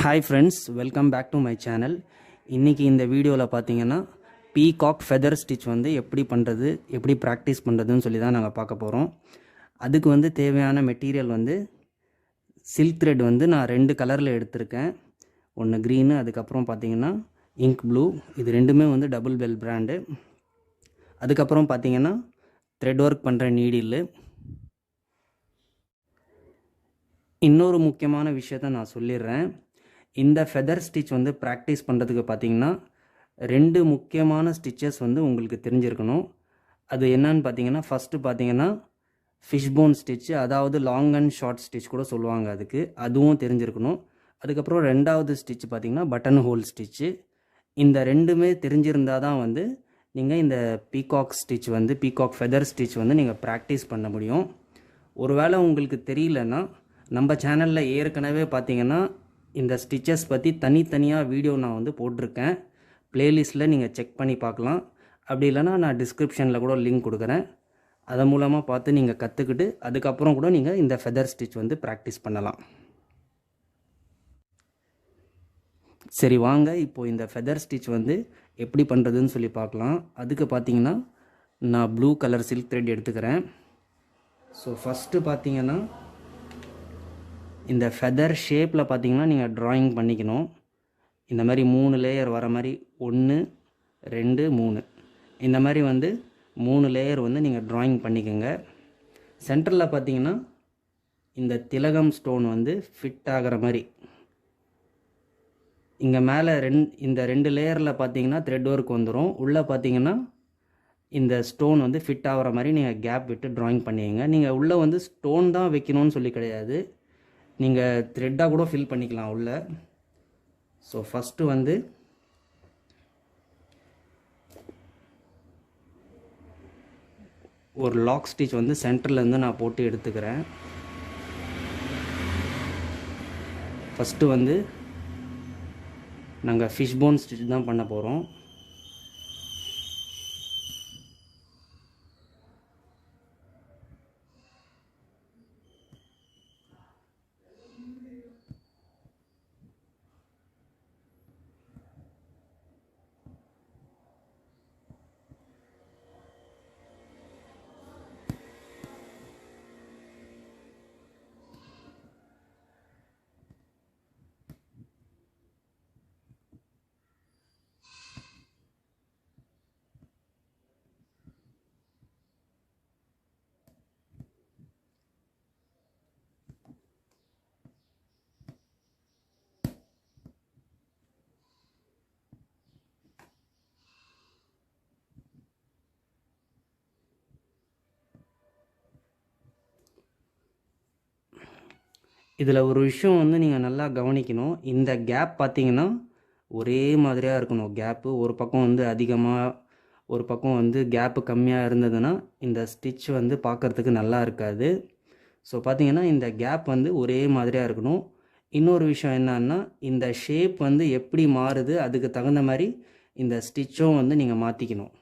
Hi friends, welcome back to my channel. இன்னைக்கு இந்த வீடியோவில் பார்த்தீங்கன்னா பீகாக் ஃபெதர் ஸ்டிச் வந்து எப்படி பண்ணுறது, எப்படி ப்ராக்டிஸ் பண்ணுறதுன்னு சொல்லி தான் நாங்கள் பார்க்க போகிறோம். அதுக்கு வந்து தேவையான மெட்டீரியல் வந்து சில்க் த்ரெட் வந்து நான் 2 கலரில் எடுத்திருக்கேன். ஒன்று க்ரீனு, அதுக்கப்புறம் பார்த்தீங்கன்னா இங்க் ப்ளூ. இது ரெண்டுமே வந்து டபுள் பெல் பிராண்டு. அதுக்கப்புறம் பார்த்தீங்கன்னா த்ரெட் ஒர்க் பண்ணுற நீடில். இன்னொரு முக்கியமான விஷயத்த நான் சொல்லிடுறேன். இந்த ஃபெதர் ஸ்டிச் வந்து ப்ராக்டிஸ் பண்ணுறதுக்கு பார்த்தீங்கன்னா 2 முக்கியமான ஸ்டிச்சஸ் வந்து உங்களுக்கு தெரிஞ்சிருக்கணும். அது என்னன்னு பார்த்தீங்கன்னா, ஃபஸ்ட்டு பார்த்தீங்கன்னா ஃபிஷ் போன் ஸ்டிச், அதாவது லாங் அண்ட் ஷார்ட் ஸ்டிச் கூட சொல்லுவாங்க அதுக்கு, அதுவும் தெரிஞ்சிருக்கணும். அதுக்கப்புறம் 2வது ஸ்டிச் பார்த்தீங்கன்னா பட்டன் ஹோல் ஸ்டிச்சு. இந்த ரெண்டுமே தெரிஞ்சிருந்தால் தான் வந்து நீங்கள் இந்த பீகாக் ஸ்டிச் வந்து பீகாக் ஃபெதர் ஸ்டிச் வந்து நீங்கள் ப்ராக்டிஸ் பண்ண முடியும். ஒருவேளை உங்களுக்கு தெரியலன்னா நம்ம சேனலில் ஏற்கனவே பார்த்தீங்கன்னா இந்த ஸ்டிச்சஸ் பற்றி தனித்தனியாக வீடியோ நான் வந்து போட்டிருக்கேன். ப்ளேலிஸ்ட்டில் நீங்கள் செக் பண்ணி பார்க்கலாம். அப்படி இல்லைனா நான் டிஸ்கிரிப்ஷனில் கூட லிங்க் கொடுக்குறேன். அதன் மூலமாக பார்த்து நீங்கள் கற்றுக்கிட்டு அதுக்கப்புறம் கூட நீங்கள் இந்த ஃபெதர் ஸ்டிச் வந்து ப்ராக்டிஸ் பண்ணலாம். சரி வாங்க, இப்போது இந்த ஃபெதர் ஸ்டிச் வந்து எப்படி பண்ணுறதுன்னு சொல்லி பார்க்கலாம். அதுக்கு பார்த்தீங்கன்னா நான் ப்ளூ கலர் சில்க் த்ரெட் எடுத்துக்கிறேன். ஸோ ஃபஸ்ட்டு பார்த்தீங்கன்னா இந்த ஃபெதர் ஷேப்பில் பார்த்தீங்கன்னா நீங்கள் ட்ராயிங் பண்ணிக்கணும். இந்த மாதிரி 3 லேயர் வர மாதிரி 1 2 3 இந்த மாதிரி வந்து 3 லேயர் வந்து நீங்கள் ட்ராயிங் பண்ணிக்கோங்க. சென்டரில் பார்த்தீங்கன்னா இந்த திலகம் ஸ்டோன் வந்து ஃபிட் ஆகிற மாதிரி இங்கே மேலே இந்த 2 லேயரில் பார்த்தீங்கன்னா த்ரெட் ஒர்க் வந்துடும். உள்ளே பார்த்தீங்கன்னா இந்த ஸ்டோன் வந்து ஃபிட் ஆகிற மாதிரி நீங்கள் கேப் விட்டு ட்ராயிங் பண்ணிக்கங்க. நீங்கள் உள்ளே வந்து ஸ்டோன் தான் வைக்கணும்னு சொல்லி கிடையாது, நீங்கள் த்ரெட்டாக கூட ஃபில் பண்ணிக்கலாம் உள்ள. ஸோ ஃபஸ்ட்டு வந்து ஒரு லாக் ஸ்டிச் வந்து சென்டர்லேருந்து நான் போட்டு எடுத்துக்கிறேன். ஃபஸ்ட்டு வந்து நாங்கள் ஃபிஷ் போன் ஸ்டிச் தான் பண்ண போகிறோம். இதில் ஒரு விஷயம் வந்து நீங்கள் நல்லா கவனிக்கணும். இந்த கேப் பார்த்தீங்கன்னா ஒரே மாதிரியாக இருக்கணும். கேப்பு ஒரு பக்கம் வந்து அதிகமாக, ஒரு பக்கம் வந்து கேப்பு கம்மியாக இருந்ததுன்னா இந்த ஸ்டிச் வந்து பார்க்குறதுக்கு நல்லா இருக்காது. ஸோ பார்த்தீங்கன்னா இந்த கேப் வந்து ஒரே மாதிரியாக இருக்கணும். இன்னொரு விஷயம் என்னன்னா, இந்த ஷேப் வந்து எப்படி மாறுது அதுக்கு தகுந்த மாதிரி இந்த ஸ்டிச்சும் வந்து நீங்கள் மாற்றிக்கணும்.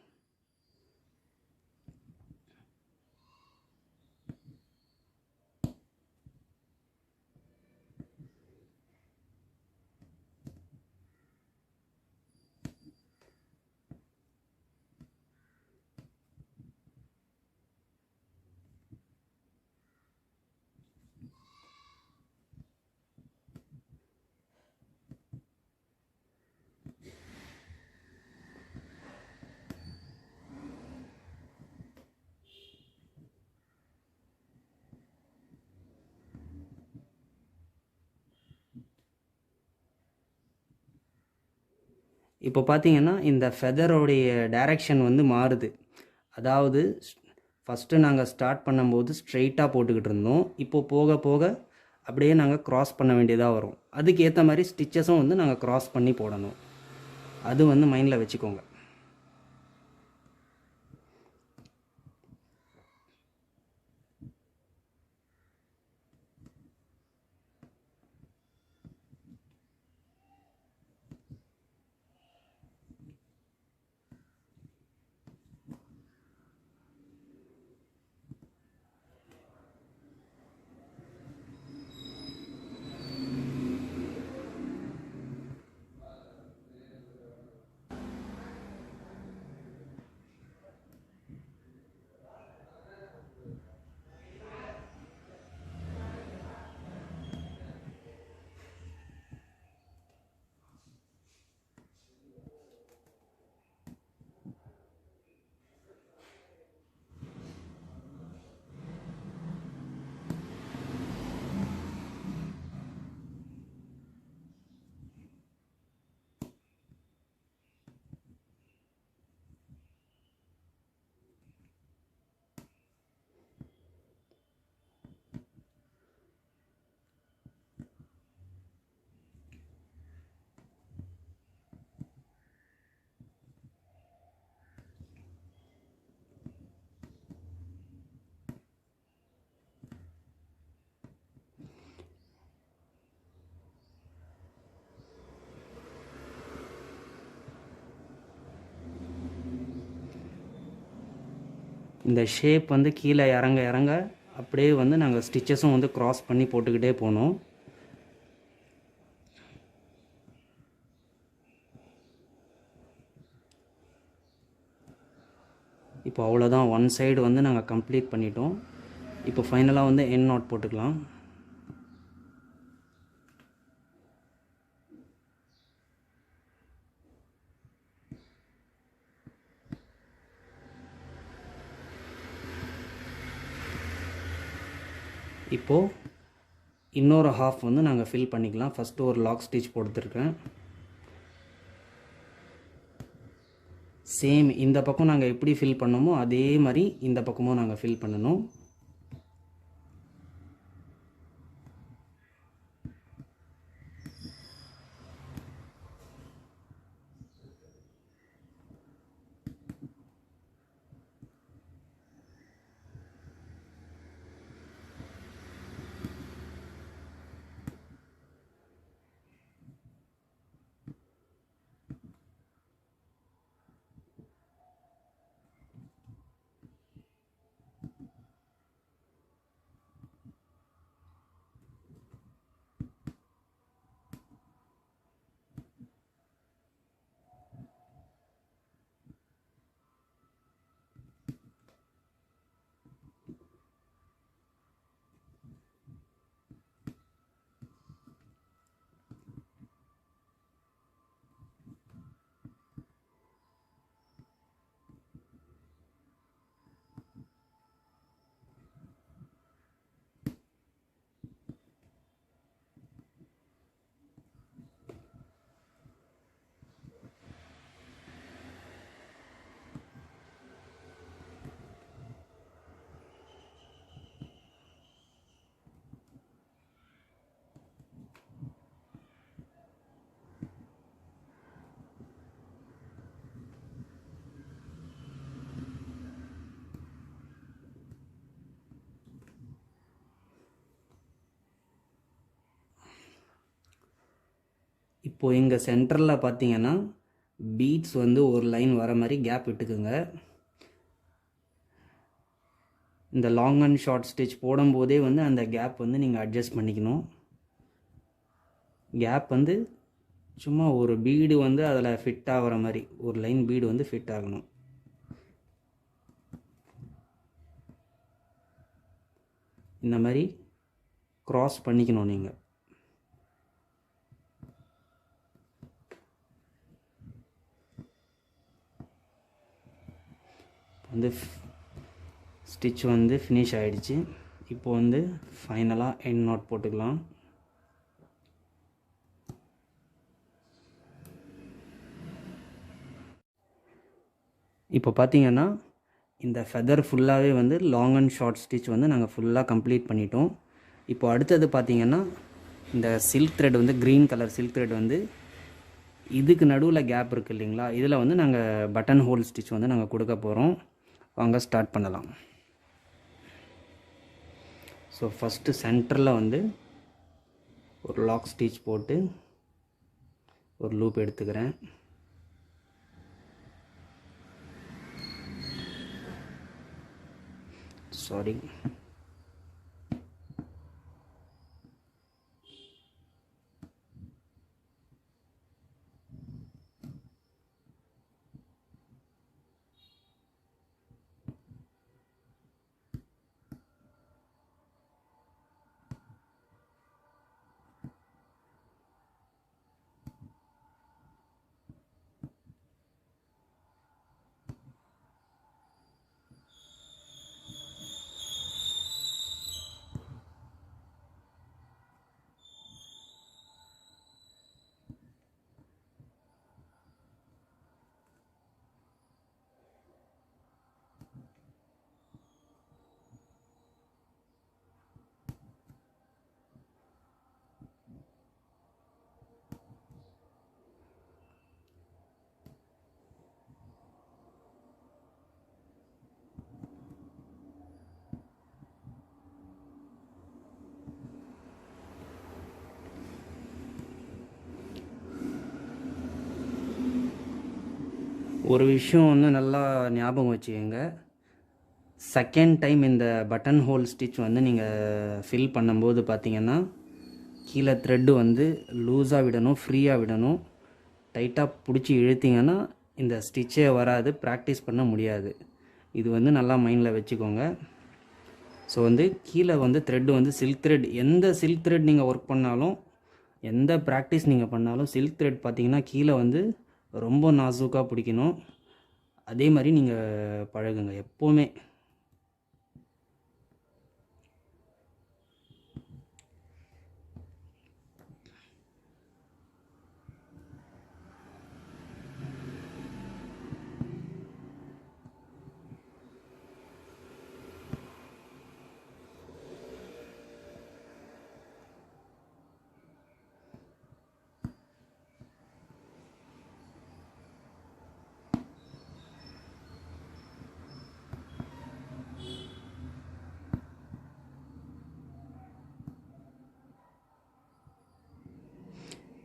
இப்போ பார்த்தீங்கன்னா இந்த ஃபெதரோடைய டைரக்ஷன் வந்து மாறுது. அதாவது ஃபஸ்ட்டு நாங்கள் ஸ்டார்ட் பண்ணும்போது ஸ்ட்ரெயிட்டாக போட்டுக்கிட்டு இருந்தோம். இப்போது போக போக அப்படியே நாங்கள் க்ராஸ் பண்ண வேண்டியதாக வரும். அதுக்கு ஏற்ற மாதிரி ஸ்டிச்சஸும் வந்து நாங்கள் க்ராஸ் பண்ணி போடணும். அது வந்து மைண்டில் வச்சுக்கோங்க. இந்த ஷேப் வந்து கீழே இறங்க இறங்க அப்படியே வந்து நாங்கள் ஸ்டிச்சஸும் வந்து க்ராஸ் பண்ணி போட்டுக்கிட்டே போனோம். இப்போ அவ்வளோதான், ஒன் சைடு வந்து நாங்கள் கம்ப்ளீட் பண்ணிட்டோம். இப்போ ஃபைனலாக வந்து எண்ட் நாட் போட்டுக்கலாம். இப்போது இன்னொரு ஹாஃப் வந்து நாங்கள் ஃபில் பண்ணிக்கலாம். ஃபஸ்ட்டு ஒரு லாக் ஸ்டிச் போட்டுருக்கேன். சேம் இந்த பக்கம் நாங்கள் எப்படி ஃபில் பண்ணோமோ அதே மாதிரி இந்த பக்கமும் நாங்கள் ஃபில் பண்ணணும். இப்போது எங்கள் சென்டரில் பார்த்தீங்கன்னா பீட்ஸ் வந்து ஒரு லைன் வர மாதிரி கேப் விட்டுக்குங்க. இந்த லாங் அண்ட் ஷார்ட் ஸ்டிச் போடும்போதே வந்து அந்த கேப் வந்து நீங்கள் அட்ஜஸ்ட் பண்ணிக்கணும். கேப் வந்து சும்மா ஒரு பீடு வந்து அதில் ஃபிட் ஆகிற மாதிரி ஒரு லைன் பீடு வந்து ஃபிட் ஆகணும். இந்த மாதிரி க்ராஸ் பண்ணிக்கணும். நீங்கள் வந்து ஸ்டிச் வந்து ஃபினிஷ் ஆகிடுச்சு. இப்போ வந்து ஃபைனலாக எண்ட் நாட் போட்டுக்கலாம். இப்போ பார்த்தீங்கன்னா இந்த ஃபெதர் ஃபுல்லாகவே வந்து லாங் அண்ட் ஷார்ட் ஸ்டிச் வந்து நாங்கள் ஃபுல்லாக கம்ப்ளீட் பண்ணிட்டோம். இப்போ அடுத்தது பார்த்திங்கன்னா இந்த சில்க் த்ரெட் வந்து க்ரீன் கலர் சில்க் த்ரெட் வந்து இதுக்கு நடுவில் கேப் இருக்குது இல்லைங்களா, இதில் வந்து நாங்கள் பட்டன் ஹோல் ஸ்டிச் வந்து நாங்கள் கொடுக்க போகிறோம். வாங்க ஸ்டார்ட் பண்ணலாம். ஸோ ஃபஸ்ட்டு சென்டரில் வந்து ஒரு லாக் ஸ்டிச் போட்டு ஒரு லூப் எடுத்துக்கிறேன். சாரி, ஒரு விஷயம் வந்து நல்லா ஞாபகம் வச்சுக்கோங்க. செகண்ட் டைம் இந்த பட்டன் ஹோல் ஸ்டிச் வந்து நீங்கள் ஃபில் பண்ணும்போது பார்த்தீங்கன்னா கீழே த்ரெட்டு வந்து லூஸாக விடணும், ஃப்ரீயாக விடணும். டைட்டாக பிடிச்சி இழுத்திங்கன்னா இந்த ஸ்டிச்சே வராது, ப்ராக்டிஸ் பண்ண முடியாது. இது வந்து நல்லா மைண்டில் வச்சுக்கோங்க. ஸோ வந்து கீழே வந்து த்ரெட்டு வந்து சில்க் த்ரெட், எந்த சில்க் த்ரெட் நீங்கள் ஒர்க் பண்ணாலும், எந்த ப்ராக்டிஸ் நீங்கள் பண்ணாலும் சில்க் த்ரெட் பார்த்தீங்கன்னா கீழே வந்து ரொம்ப நாசூக்காக பிடிக்கணும். அதே மாதிரி நீங்கள் பழகுங்க எப்போவுமே.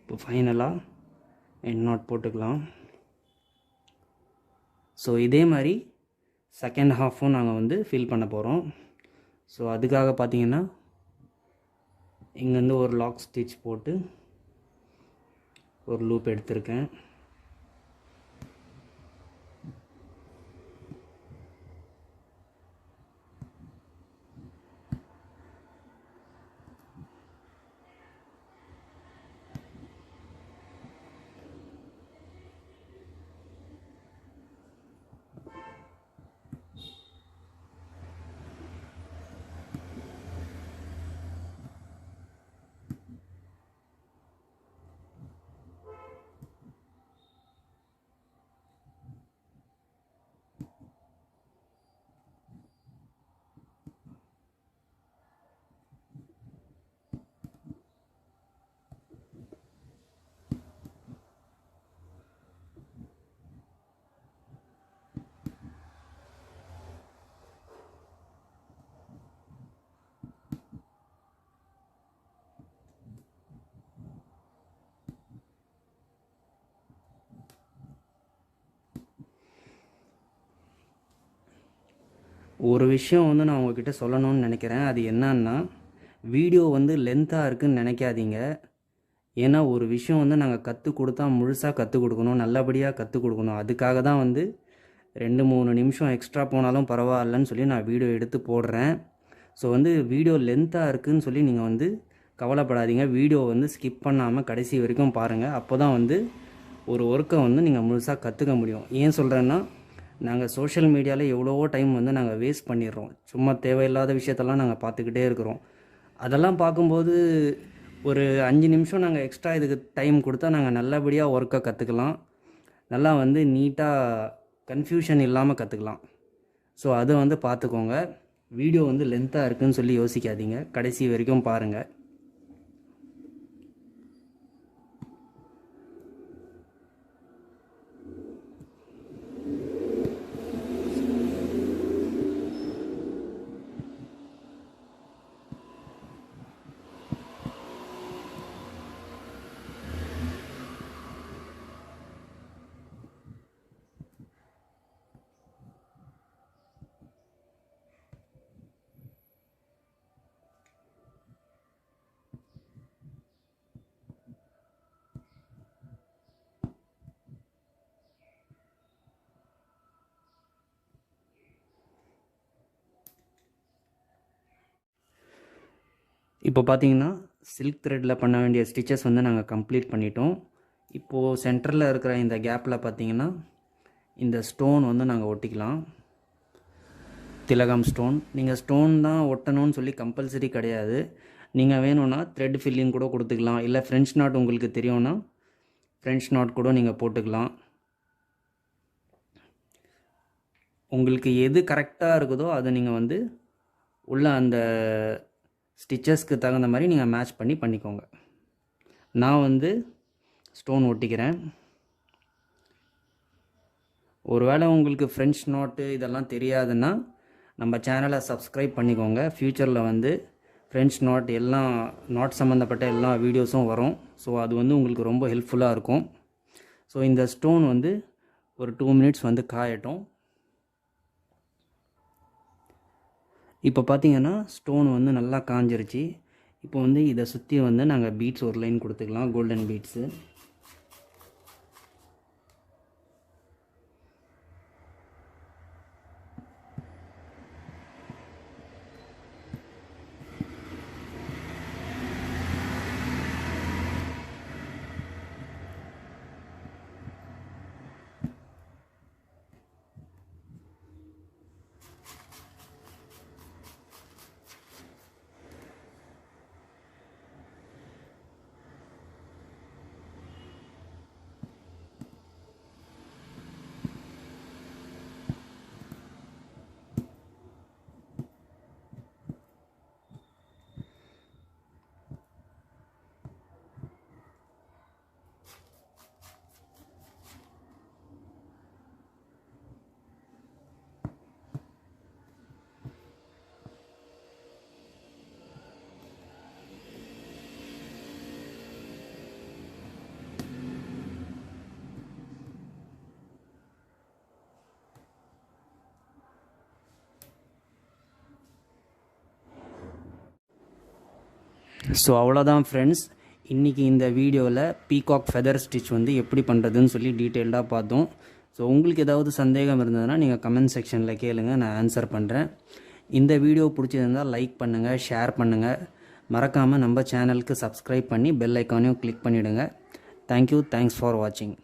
இப்போ ஃபைனலாக எண்ட் நாட் போட்டுக்கலாம். ஸோ இதே மாதிரி செகண்ட் ஹாஃபும் நாங்கள் வந்து ஃபில் பண்ண போகிறோம். ஸோ அதுக்காக பார்த்தீங்கன்னா இங்கேருந்து ஒரு லாக் ஸ்டிச் போட்டு ஒரு லூப் எடுத்திருக்கேன். ஒரு விஷயம் வந்து நான் உங்ககிட்ட சொல்லணும்னு நினைக்கிறேன். அது என்னன்னா, வீடியோ வந்து லென்த்தாக இருக்குதுன்னு நினைக்காதீங்க. ஏன்னா ஒரு விஷயம் வந்து நாங்கள் கற்றுக் கொடுத்தா முழுசாக கற்றுக் கொடுக்கணும், நல்லபடியாக கற்றுக் கொடுக்கணும். அதுக்காக தான் வந்து 2-3 நிமிஷம் எக்ஸ்ட்ரா போனாலும் பரவாயில்லன்னு சொல்லி நான் வீடியோ எடுத்து போடுறேன். ஸோ வந்து வீடியோ லென்த்தாக இருக்குதுன்னு சொல்லி நீங்கள் வந்து கவலைப்படாதீங்க. வீடியோ வந்து ஸ்கிப் பண்ணாமல் கடைசி வரைக்கும் பாருங்கள். அப்போ தான் வந்து ஒரு ஒர்க்கை வந்து நீங்கள் முழுசாக கற்றுக்க முடியும். ஏன் சொல்கிறேன்னா, நாங்கள் சோஷியல் மீடியாவில் எவ்வளவோ டைம் வந்து நாங்கள் வேஸ்ட் பண்ணிடுறோம். சும்மா தேவையில்லாத விஷயத்தெல்லாம் நாங்கள் பார்த்துக்கிட்டே இருக்கிறோம். அதெல்லாம் பார்க்கும்போது ஒரு 5 நிமிஷம் நாங்கள் எக்ஸ்ட்ரா இதுக்கு டைம் கொடுத்தா நாங்கள் நல்லபடியாக ஒர்க்கை கற்றுக்கலாம். நல்லா வந்து நீட்டாக கன்ஃபியூஷன் இல்லாமல் கற்றுக்கலாம். ஸோ அதை வந்து பார்த்துக்கோங்க. வீடியோ வந்து லென்த்தாக இருக்குதுன்னு சொல்லி யோசிக்காதீங்க, கடைசி வரைக்கும் பாருங்கள். இப்போ பார்த்தீங்கன்னா சில்க் த்ரெட்டில் பண்ண வேண்டிய ஸ்டிச்சஸ் வந்து நாங்கள் கம்ப்ளீட் பண்ணிட்டோம். இப்போது சென்டரில் இருக்கிற இந்த கேப்பில் பார்த்தீங்கன்னா இந்த ஸ்டோன் வந்து நாங்கள் ஒட்டிக்கலாம். திலகம் ஸ்டோன். நீங்கள் ஸ்டோன் தான் ஒட்டணும்னு சொல்லி கம்பல்சரி கிடையாது. நீங்கள் வேணும்னா த்ரெட் ஃபில்லிங் கூட கொடுத்துக்கலாம். இல்லை ஃப்ரெஞ்ச் நாட் உங்களுக்கு தெரியும்னா ஃப்ரெஞ்ச் நாட் கூட நீங்கள் போட்டுக்கலாம். உங்களுக்கு எது கரெக்டாக இருக்குதோ அதை நீங்கள் வந்து உள்ள அந்த ஸ்டிச்சஸ்க்கு தகுந்த மாதிரி நீங்கள் மேட்ச் பண்ணிக்கோங்க. நான் வந்து ஸ்டோன் ஒட்டிக்கிறேன். ஒருவேளை உங்களுக்கு ஃப்ரெஞ்ச் நாட்டு இதெல்லாம் தெரியாதுன்னா நம்ம சேனலை சப்ஸ்கிரைப் பண்ணிக்கோங்க. ஃப்யூச்சரில் வந்து ஃப்ரெஞ்ச் நாட் எல்லாம் நாட் சம்மந்தப்பட்ட எல்லா வீடியோஸும் வரும். ஸோ அது வந்து உங்களுக்கு ரொம்ப ஹெல்ப்ஃபுல்லாக இருக்கும். ஸோ இந்த ஸ்டோன் வந்து ஒரு 2 மினிட்ஸ் வந்து காயட்டும். இப்போ பார்த்தீங்கன்னா ஸ்டோன் வந்து நல்லா காஞ்சிருச்சு. இப்போ வந்து இதை சுற்றி வந்து நாங்கள் பீட்ஸ் ஒரு லைன் கொடுத்துக்கலாம், கோல்டன் பீட்ஸு. ஸோ அவ்வளோதான் ஃப்ரெண்ட்ஸ், இன்றைக்கி இந்த வீடியோவில் பீகாக் ஃபெதர் ஸ்டிச் வந்து எப்படி பண்ணுறதுன்னு சொல்லி டீட்டெயில்டாக பார்த்தோம். ஸோ உங்களுக்கு ஏதாவது சந்தேகம் இருந்ததுன்னா நீங்கள் கமெண்ட் செக்ஷனில் கேளுங்க, நான் ஆன்சர் பண்ணுறேன். இந்த வீடியோ பிடிச்சிருந்தால் லைக் பண்ணுங்கள், ஷேர் பண்ணுங்கள். மறக்காமல் நம்ம சேனலுக்கு சப்ஸ்கிரைப் பண்ணி பெல் ஐக்கானையும் கிளிக் பண்ணிவிடுங்க. தேங்க்யூ, தேங்க்ஸ் ஃபார் வாட்சிங்.